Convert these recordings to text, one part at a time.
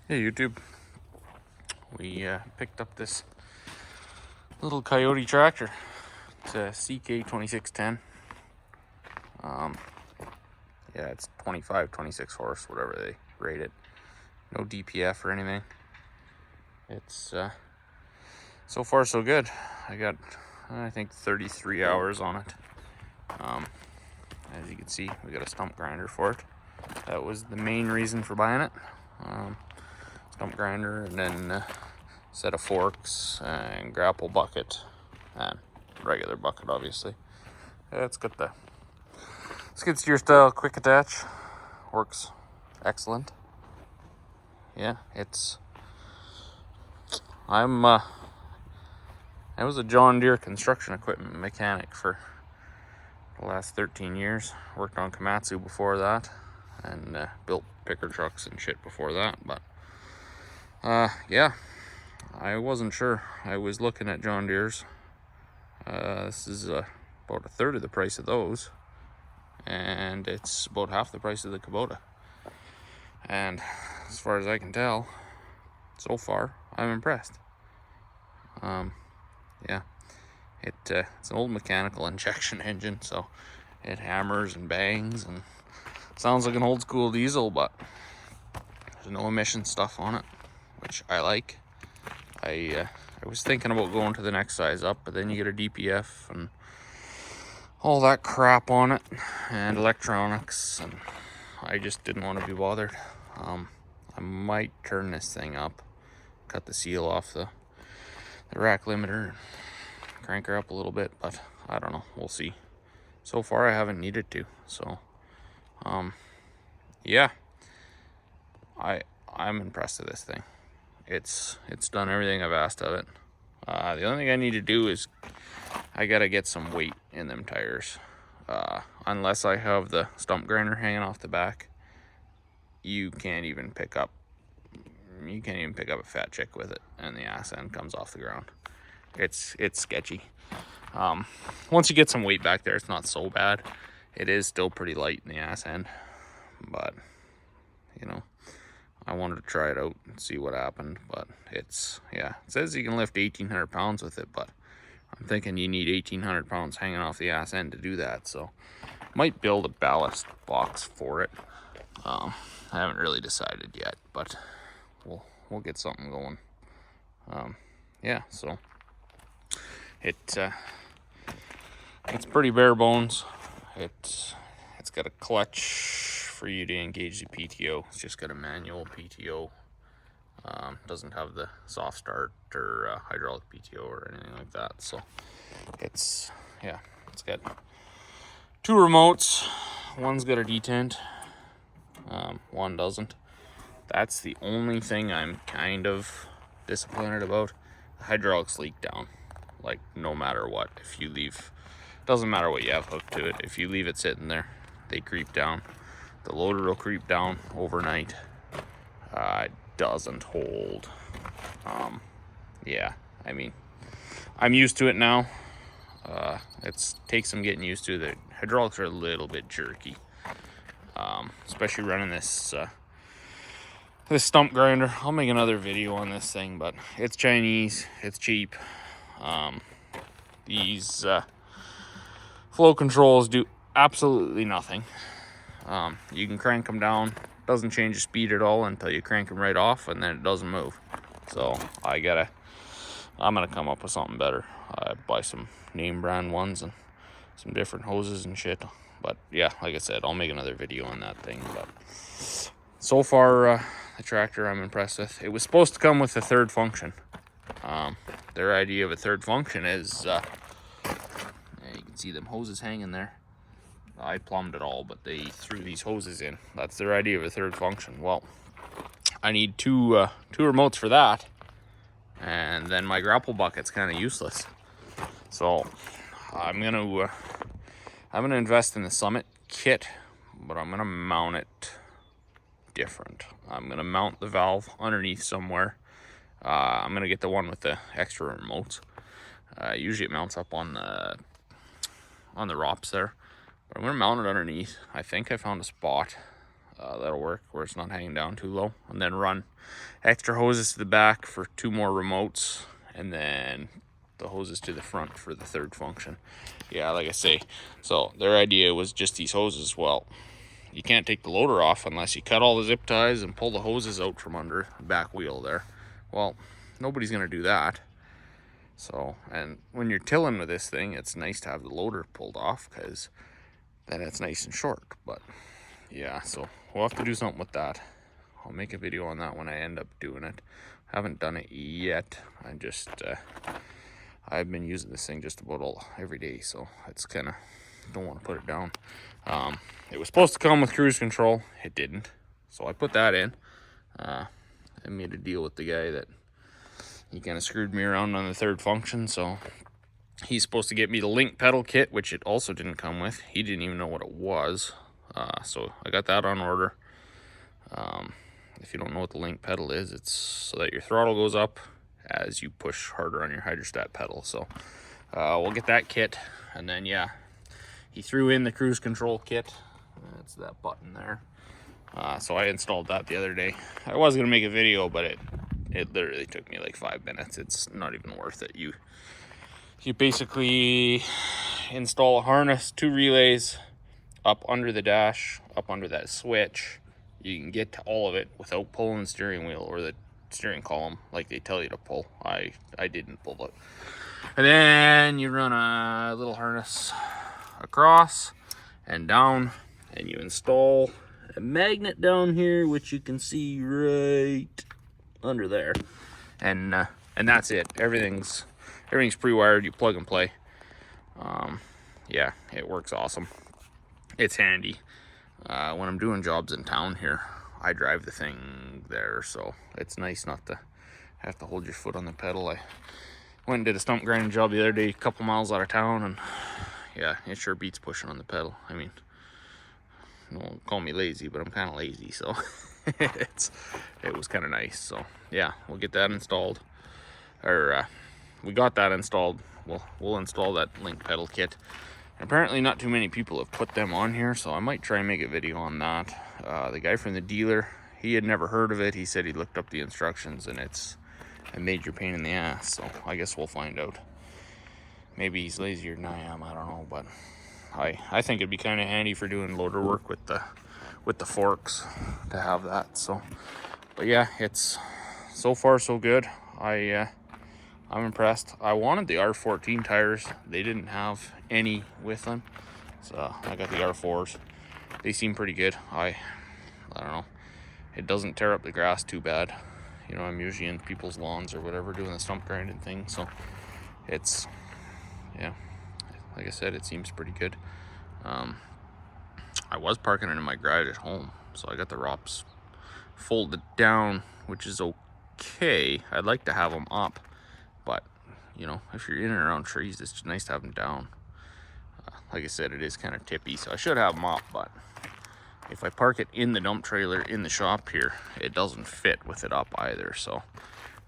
Hey YouTube, we picked up this little Kioti tractor. It's a CK2610. Yeah, it's 25, 26 horse, whatever they rate it. No DPF or anything. It's so far so good. I got, I think, 33 hours on it. As you can see, we got a stump grinder for it. That was the main reason for buying it. Stump grinder, and then a set of forks and grapple bucket and regular bucket, obviously. Yeah, it's got the skid steer style quick attach. Works excellent. Yeah, I was a John Deere construction equipment mechanic for the last 13 years. Worked on Komatsu before that, and built picker trucks and shit before that. But yeah, I wasn't sure. I was looking at John Deere's. This is about a third of the price of those, and it's about half the price of the Kubota. And as far as I can tell, so far, I'm impressed. Yeah, it's an old mechanical injection engine, so it hammers and bangs and sounds like an old school diesel, but there's no emission stuff on it, which I like. I was thinking about going to the next size up, but then you get a DPF and all that crap on it, and electronics, and I just didn't want to be bothered. I might turn this thing up, cut the seal off the rack limiter, and crank her up a little bit, but I don't know, we'll see. So far I haven't needed to, so yeah, I'm impressed with this thing. It's done everything I've asked of it. The only thing I need to do is I gotta get some weight in them tires. Unless I have the stump grinder hanging off the back, you can't even pick up a fat chick with it, and the ass end comes off the ground. It's sketchy. Once you get some weight back there, it's not so bad. It is still pretty light in the ass end, but you know, I wanted to try it out and see what happened. But it says you can lift 1,800 pounds with it, but I'm thinking you need 1,800 pounds hanging off the ass end to do that, so might build a ballast box for it. I haven't really decided yet, but we'll get something going. Yeah, so it's pretty bare bones. It's got a clutch for you to engage the PTO. It's just got a manual PTO. Doesn't have the soft start or hydraulic PTO or anything like that. So it's got two remotes. One's got a detent, one doesn't. That's the only thing I'm kind of disappointed about. The hydraulics leak down, like no matter what. If you leave, doesn't matter what you have hooked to it, if you leave it sitting there, they creep down. The loader will creep down overnight. It doesn't hold. Yeah, I mean, I'm used to it now. It takes some getting used to. The hydraulics are a little bit jerky, especially running this stump grinder. I'll make another video on this thing, but it's Chinese, it's cheap. These flow controls do absolutely nothing. You can crank them down, doesn't change the speed at all until you crank them right off, and then it doesn't move. So I'm gonna come up with something better. Buy some name brand ones and some different hoses and shit. But yeah, like I said, I'll make another video on that thing. But so far, the tractor I'm impressed with. It was supposed to come with a third function. Their idea of a third function is, you can see them hoses hanging there. I plumbed it all, but they threw these hoses in. That's their idea of a third function. Well, I need two remotes for that, and then my grapple bucket's kind of useless. So I'm gonna invest in the Summit kit, but I'm gonna mount it different. I'm gonna mount the valve underneath somewhere. I'm gonna get the one with the extra remotes. Usually it mounts up on the ROPS there, but I'm gonna mount it underneath. I think I found a spot That'll work where it's not hanging down too low. And then run extra hoses to the back for 2 more remotes, and then the hoses to the front for the 3rd function. Yeah, like I say, so their idea was just these hoses. Well, you can't take the loader off unless you cut all the zip ties and pull the hoses out from under the back wheel there. Well, nobody's gonna do that. So, and when you're tilling with this thing, it's nice to have the loader pulled off, because then it's nice and short. But yeah, so we'll have to do something with that. I'll make a video on that when I end up doing it. I haven't done it yet. I'm just I've been using this thing just about every day, so it's kind of, don't want to put it down. It was supposed to come with cruise control. It didn't, so I put that in. I made a deal with the guy that he kind of screwed me around on the 3rd function, so he's supposed to get me the link pedal kit, which it also didn't come with. He didn't even know what it was, so I got that on order. If you don't know what the link pedal is, it's so that your throttle goes up as you push harder on your hydrostat pedal. So we'll get that kit, and then yeah, he threw in the cruise control kit. That's that button there. So I installed that the other day. I was gonna make a video, but it literally took me like 5 minutes. It's not even worth it. You basically install a harness, 2 relays up under the dash, up under that switch. You can get to all of it without pulling the steering wheel or the steering column like they tell you to pull. I didn't pull it. And then you run a little harness across and down, and you install a magnet down here, which you can see right under there, and that's it. Everything's pre-wired. You plug and play. Yeah, it works awesome. It's handy. When I'm doing jobs in town here, I drive the thing there, so it's nice not to have to hold your foot on the pedal. I went and did a stump grinding job the other day, a couple miles out of town, and yeah, it sure beats pushing on the pedal. I mean, don't call me lazy, but I'm kind of lazy, so it was kind of nice. So yeah, we'll get that installed, or we got that installed. We'll install that link pedal kit. Apparently not too many people have put them on here, so I might try and make a video on that. The guy from the dealer, he had never heard of it. He said he looked up the instructions, and it's a major pain in the ass, so I guess we'll find out. Maybe he's lazier than I am, I don't know, but I think it'd be kind of handy for doing loader work with the forks to have that. So, but yeah, it's so far so good. I'm impressed. I wanted the R14 tires. They didn't have any with them, so I got the R4s. They seem pretty good. I don't know. It doesn't tear up the grass too bad. You know, I'm usually in people's lawns or whatever doing the stump grinding thing, so it's, yeah, like I said, it seems pretty good. I was parking it in my garage at home, so I got the ROPS folded down, which is okay. I'd like to have them up, but you know, if you're in and around trees, it's just nice to have them down. Like I said, it is kind of tippy, so I should have them up, but if I park it in the dump trailer in the shop here, it doesn't fit with it up either. So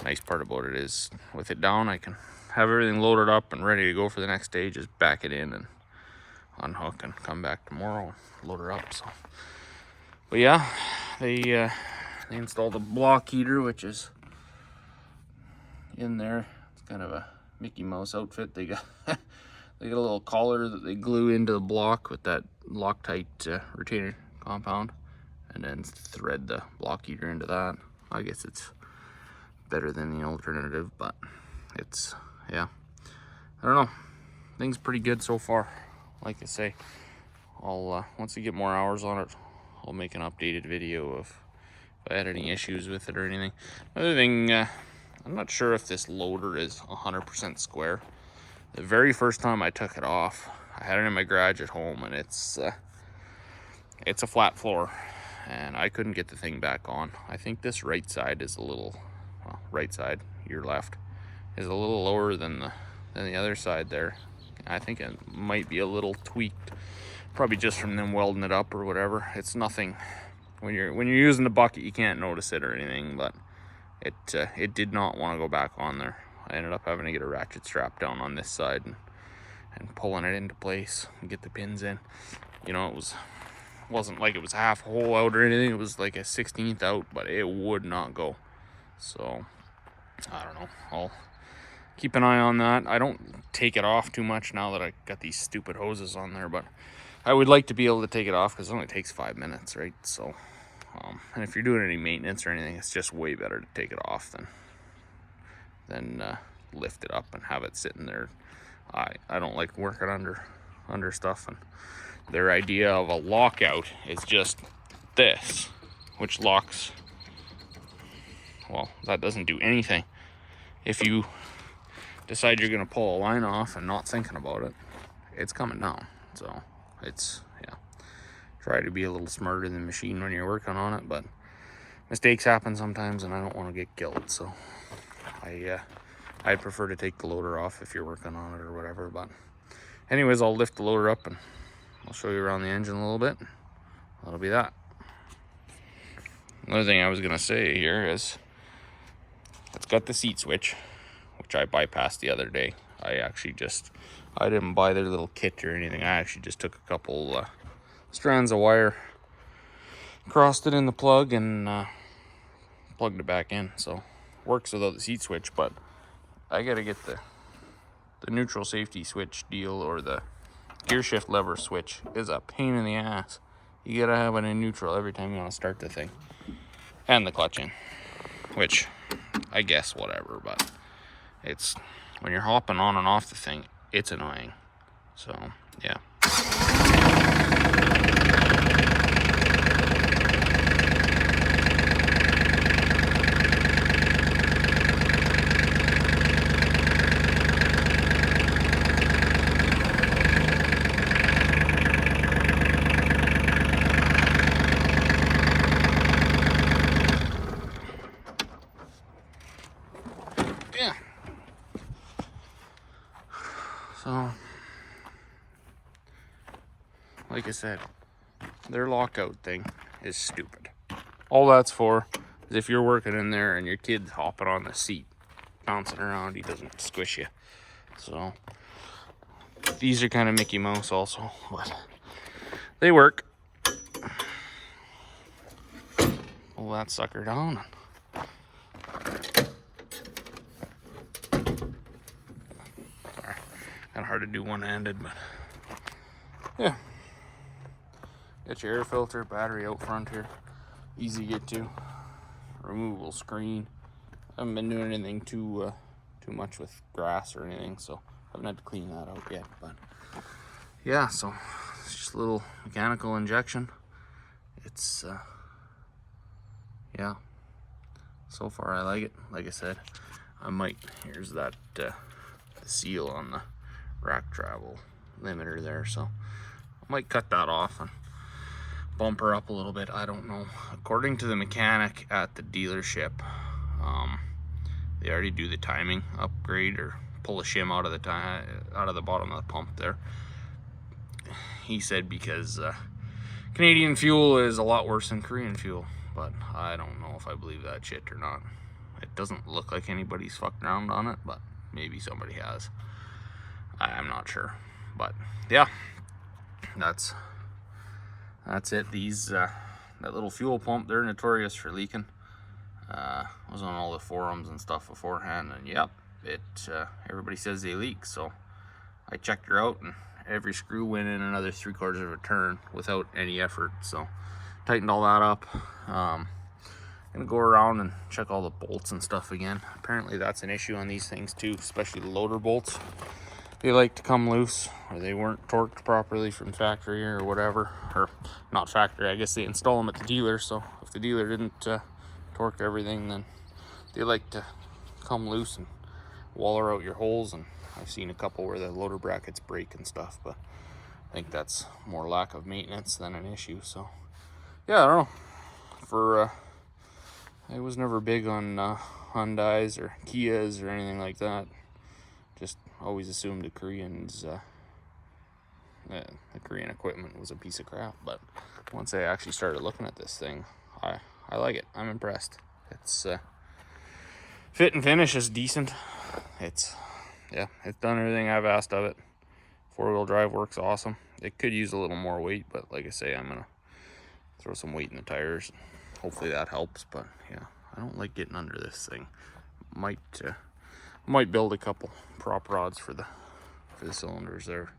nice part about it is with it down, I can have everything loaded up and ready to go for the next day. Just back it in and unhook and come back tomorrow and load her up. So, but yeah, they installed a block heater, which is in there. It's kind of a Mickey Mouse outfit. They got they got a little collar that they glue into the block with that Loctite retainer compound, and then thread the block heater into that. I guess it's better than the alternative, but it's, yeah, I don't know. Things pretty good so far. Like I say, I'll once I get more hours on it, I'll make an updated video of if I had any issues with it or anything. Another thing, I'm not sure if this loader is 100% square. The very first time I took it off, I had it in my garage at home, and it's a flat floor, and I couldn't get the thing back on. I think this right side is a little, well, right side, your left, is a little lower than the other side there. I think it might be a little tweaked, probably just from them welding it up or whatever. It's nothing. When you're using the bucket, you can't notice it or anything, but it did not want to go back on there. I ended up having to get a ratchet strap down on this side and pulling it into place and get the pins in. You know, it was wasn't like it was half a hole out or anything. It was like a 16th out, but it would not go. So I don't know. I'll keep an eye on that. I don't take it off too much now that I got these stupid hoses on there, but I would like to be able to take it off because it only takes 5 minutes, right? So, and if you're doing any maintenance or anything, it's just way better to take it off than lift it up and have it sitting there. I don't like working under stuff, and their idea of a lockout is just this, which locks. Well, that doesn't do anything. If you decide you're gonna pull a line off and not thinking about it, it's coming down. So it's, yeah, try to be a little smarter than the machine when you're working on it, but mistakes happen sometimes, and I don't want to get killed. So I'd prefer to take the loader off if you're working on it or whatever. But anyways, I'll lift the loader up and I'll show you around the engine a little bit. That'll be that. Another thing I was gonna say here is it's got the seat switch, which I bypassed the other day. I didn't buy their little kit or anything. I actually just took a couple strands of wire, crossed it in the plug, and plugged it back in. So works without the seat switch, but I gotta get the neutral safety switch deal, or the gear shift lever switch is a pain in the ass. You gotta have it in neutral every time you want to start the thing, and the clutch in, which I guess whatever, but it's, when you're hopping on and off the thing, it's annoying. So yeah. Yeah. So, like I said, their lockout thing is stupid. All that's for is if you're working in there and your kid's hopping on the seat, bouncing around, he doesn't squish you. So, these are kind of Mickey Mouse also, but they work. Pull that sucker down. Kind of hard to do one-handed, but yeah. Got your air filter, battery out front here, easy to get to. Removable screen. Haven't been doing anything too much with grass or anything, so haven't had to clean that out yet. But yeah, so it's just a little mechanical injection. It's yeah. So far I like it. Like I said, I might. Here's that the seal on the rack travel limiter there, so I might cut that off and bump her up a little bit. I don't know. According to the mechanic at the dealership, they already do the timing upgrade, or pull a shim out of the bottom of the pump there. He said because Canadian fuel is a lot worse than Korean fuel, but I don't know if I believe that shit or not. It doesn't look like anybody's fucked around on it, but maybe somebody has. I'm not sure, but yeah, that's it. These that little fuel pump, they're notorious for leaking. I was on all the forums and stuff beforehand, and yep, everybody says they leak. So I checked her out, and every screw went in another 3/4 of a turn without any effort. So tightened all that up. Gonna go around and check all the bolts and stuff again. Apparently that's an issue on these things too, especially the loader bolts. They like to come loose, or they weren't torqued properly from factory or whatever, or not factory. I guess they install them at the dealer, so if the dealer didn't torque everything, then they like to come loose and waller out your holes. And I've seen a couple where the loader brackets break and stuff, but I think that's more lack of maintenance than an issue. So yeah, I don't know. I was never big on Hyundais or Kias or anything like that. Just always assumed the Korean equipment was a piece of crap. But once I actually started looking at this thing, I like it. I'm impressed. It's fit and finish is decent. It's done everything I've asked of it. 4-wheel drive works awesome. It could use a little more weight, but like I say, I'm gonna throw some weight in the tires. Hopefully that helps, but yeah, I don't like getting under this thing. Might build a couple prop rods for the cylinders there,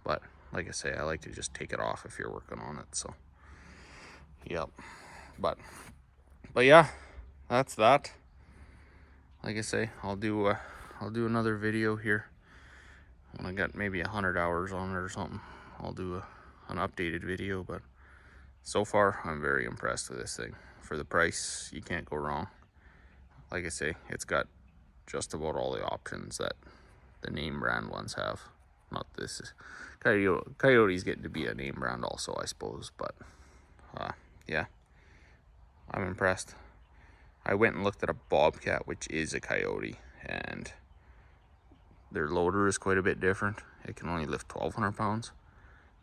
but like I say, I like to just take it off if you're working on it. So yep, but yeah, that's that. Like I say, I'll do another video here when I got maybe 100 hours on it or something. I'll do an updated video, but so far I'm very impressed with this thing. For the price, you can't go wrong. Like I say, it's got just about all the options that the name brand ones have. Not this is Kiot's getting to be a name brand also, I suppose, but yeah, I'm impressed. I went and looked at a Bobcat, which is a Kioti, and their loader is quite a bit different. It can only lift 1,200 pounds.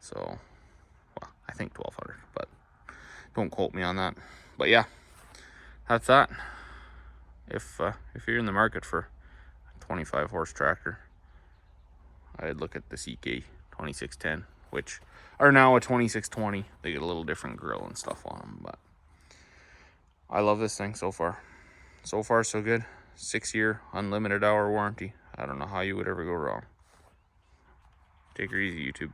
So, well, I think 1,200, but don't quote me on that. But yeah, that's that. If you're in the market for a 25 horse tractor, I'd look at the CK2610, which are now a 2620. They get a little different grill and stuff on them, but I love this thing so far. So far, so good. 6-year unlimited hour warranty. I don't know how you would ever go wrong. Take her easy, YouTube.